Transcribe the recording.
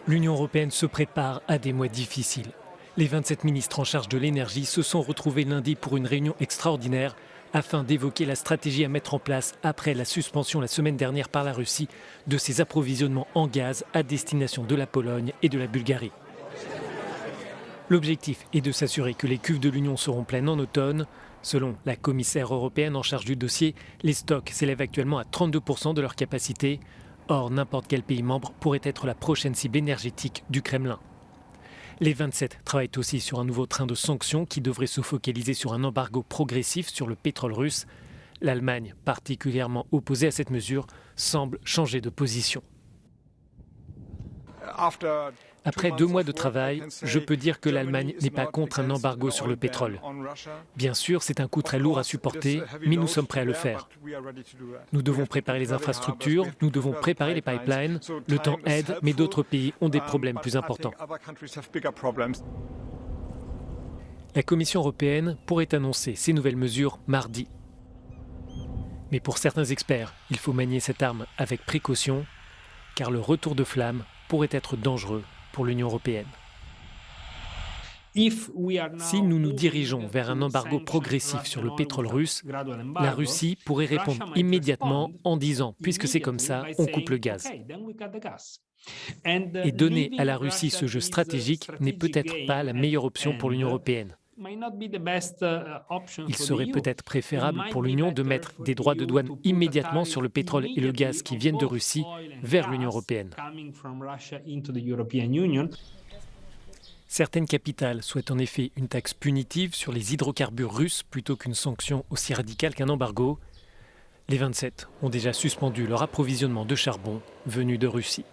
L'Union européenne se prépare à des mois difficiles. Les 27 ministres en charge de l'énergie se sont retrouvés lundi pour une réunion extraordinaire afin d'évoquer la stratégie à mettre en place après la suspension la semaine dernière par la Russie de ses approvisionnements en gaz à destination de la Pologne et de la Bulgarie. L'objectif est de s'assurer que les cuves de l'Union seront pleines en automne. Selon la commissaire européenne en charge du dossier, les stocks s'élèvent actuellement à 32% de leur capacité. Or, n'importe quel pays membre pourrait être la prochaine cible énergétique du Kremlin. Les 27 travaillent aussi sur un nouveau train de sanctions qui devrait se focaliser sur un embargo progressif sur le pétrole russe. L'Allemagne, particulièrement opposée à cette mesure, semble changer de position. Après 2 mois de travail, je peux dire que l'Allemagne n'est pas contre un embargo sur le pétrole. Bien sûr, c'est un coût très lourd à supporter, mais nous sommes prêts à le faire. Nous devons préparer les infrastructures, nous devons préparer les pipelines. Le temps aide, mais d'autres pays ont des problèmes plus importants. La Commission européenne pourrait annoncer ces nouvelles mesures mardi. Mais pour certains experts, il faut manier cette arme avec précaution, car le retour de flamme pourrait être dangereux pour l'Union européenne. Si nous nous dirigeons vers un embargo progressif sur le pétrole russe, la Russie pourrait répondre immédiatement en disant « puisque c'est comme ça, on coupe le gaz ». Et donner à la Russie ce jeu stratégique n'est peut-être pas la meilleure option pour l'Union européenne. Il serait peut-être préférable pour l'Union de mettre des droits de douane immédiatement sur le pétrole et le gaz qui viennent de Russie vers l'Union européenne. Certaines capitales souhaitent en effet une taxe punitive sur les hydrocarbures russes plutôt qu'une sanction aussi radicale qu'un embargo. Les 27 ont déjà suspendu leur approvisionnement de charbon venu de Russie.